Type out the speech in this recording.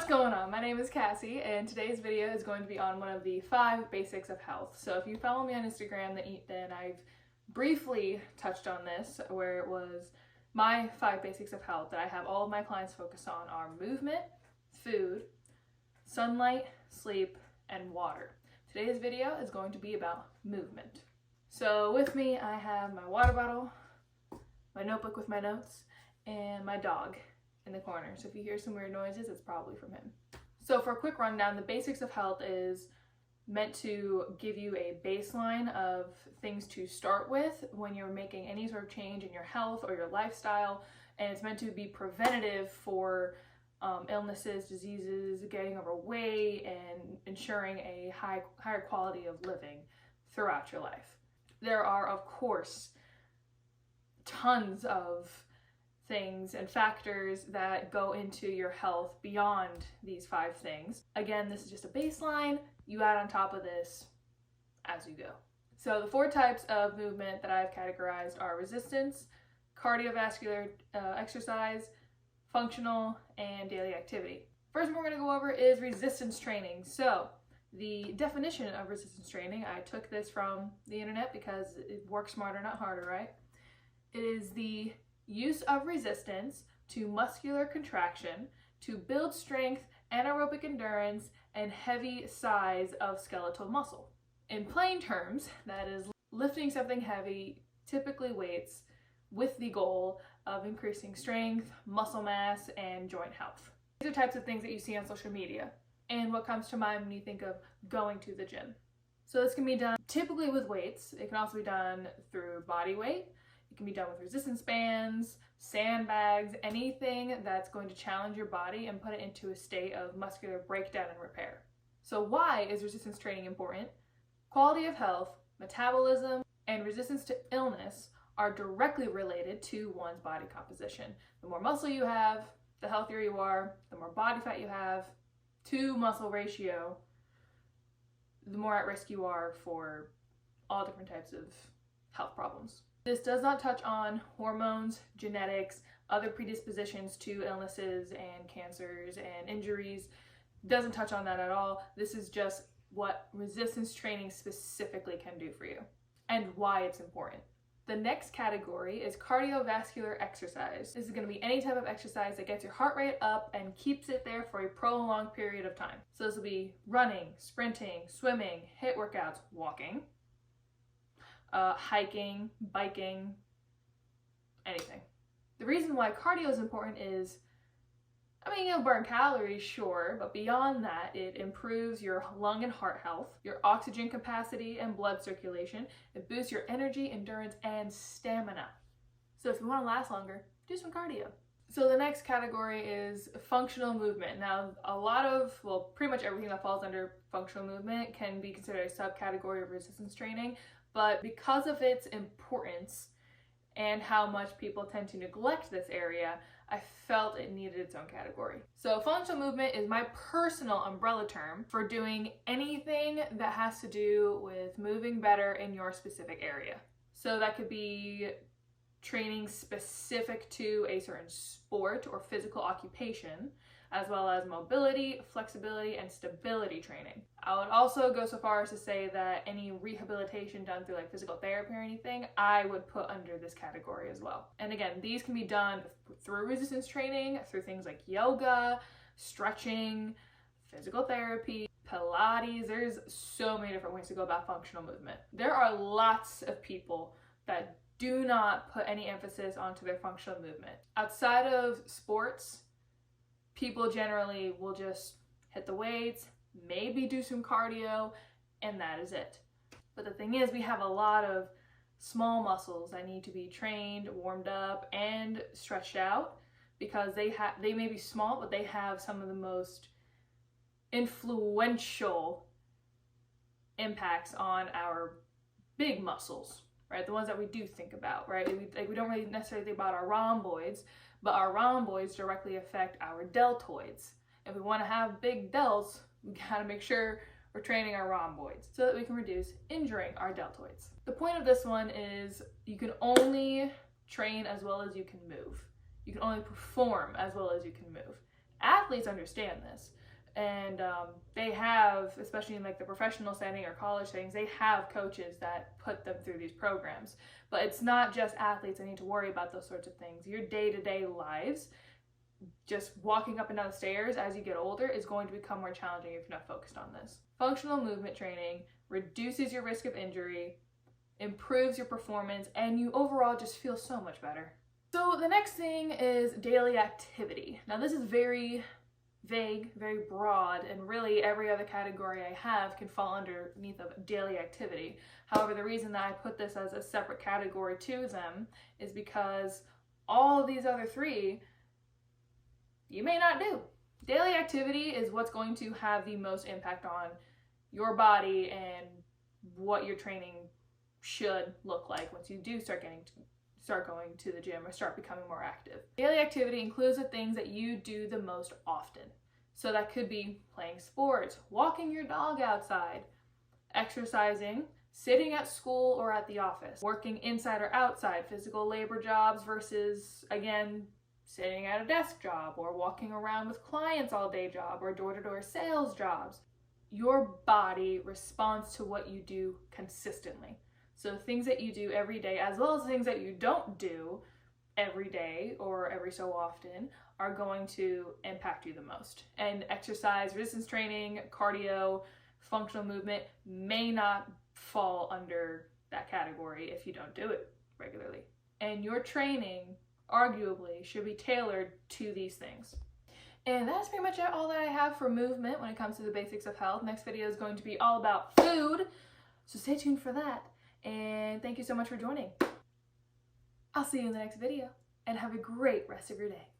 What's going on? My name is Cassie, and today's video is going to be on one of the 5 basics of health. So if you follow me on Instagram, then I've briefly touched on this, where it was my 5 basics of health that I have all of my clients focus on are movement, food, sunlight, sleep, and water. Today's video is going to be about movement. So with me, I have my water bottle, my notebook with my notes, and my dog in the corner. So if you hear some weird noises, it's probably from him. So for a quick rundown, the basics of health is meant to give you a baseline of things to start with when you're making any sort of change in your health or your lifestyle, and it's meant to be preventative for illnesses, diseases, getting overweight, and ensuring a higher quality of living throughout your life. There are, of course, tons of things and factors that go into your health beyond these 5 things. Again, this is just a baseline. You add on top of this as you go. So the 4 types of movement that I've categorized are resistance, cardiovascular exercise, functional, and daily activity. First one we're going to go over is resistance training. So the definition of resistance training, I took this from the internet because it works smarter, not harder, right? It is the use of resistance to muscular contraction to build strength, anaerobic endurance, and heavy size of skeletal muscle. In plain terms, that is lifting something heavy, typically weights, with the goal of increasing strength, muscle mass, and joint health. These are types of things that you see on social media and what comes to mind when you think of going to the gym. So this can be done typically with weights. It can also be done through body weight. It can be done with resistance bands, sandbags, anything that's going to challenge your body and put it into a state of muscular breakdown and repair. So why is resistance training important? Quality of health, metabolism, and resistance to illness are directly related to one's body composition. The more muscle you have, the healthier you are. The more body fat you have, to muscle ratio, the more at risk you are for all different types of health problems. This does not touch on hormones, genetics, other predispositions to illnesses and cancers and injuries. Doesn't touch on that at all. This is just what resistance training specifically can do for you and why it's important. The next category is cardiovascular exercise. This is going to be any type of exercise that gets your heart rate up and keeps it there for a prolonged period of time. So this will be running, sprinting, swimming, HIIT workouts, walking, hiking, biking, anything. The reason why cardio is important is, you'll burn calories, sure, but beyond that, it improves your lung and heart health, your oxygen capacity and blood circulation. It boosts your energy, endurance, and stamina. So if you want to last longer, do some cardio. So the next category is functional movement. Now, pretty much everything that falls under functional movement can be considered a subcategory of resistance training, but because of its importance and how much people tend to neglect this area, I felt it needed its own category. So functional movement is my personal umbrella term for doing anything that has to do with moving better in your specific area. So that could be training specific to a certain sport or physical occupation, as well as mobility, flexibility, and stability training. I would also go so far as to say that any rehabilitation done through physical therapy or anything, I would put under this category as well. And again, these can be done through resistance training, through things like yoga, stretching, physical therapy, Pilates. There's so many different ways to go about functional movement. There are lots of people that do not put any emphasis onto their functional movement. Outside of sports, people generally will just hit the weights, maybe do some cardio, and that is it. But the thing is, we have a lot of small muscles that need to be trained, warmed up, and stretched out because they may be small, but they have some of the most influential impacts on our big muscles, right? The ones that we do think about, right? We don't really necessarily think about our rhomboids, but our rhomboids directly affect our deltoids. If we want to have big delts, we gotta make sure we're training our rhomboids so that we can reduce injuring our deltoids. The point of this one is you can only train as well as you can move. You can only perform as well as you can move. Athletes understand this. And they have, especially in like the professional setting or college settings, they have coaches that put them through these programs. But it's not just athletes that need to worry about those sorts of things. Your day-to-day lives, just walking up and down the stairs as you get older, is going to become more challenging if you're not focused on this. Functional movement training reduces your risk of injury, improves your performance, and you overall just feel so much better. So the next thing is daily activity. Now this is very vague, very broad, and really every other category I have can fall underneath of daily activity. However, the reason that I put this as a separate category to them is because all of these other three you may not do. Daily activity is what's going to have the most impact on your body and what your training should look like once you do start going to the gym or start becoming more active. Daily activity includes the things that you do the most often. So that could be playing sports, walking your dog outside, exercising, sitting at school or at the office, working inside or outside, physical labor jobs versus, again, sitting at a desk job or walking around with clients all day job or door-to-door sales jobs. Your body responds to what you do consistently. So things that you do every day, as well as things that you don't do every day or every so often, are going to impact you the most. And exercise, resistance training, cardio, functional movement may not fall under that category if you don't do it regularly. And your training arguably should be tailored to these things. And that's pretty much all that I have for movement when it comes to the basics of health. Next video is going to be all about food, so stay tuned for that. And thank you so much for joining. I'll see you in the next video, and have a great rest of your day.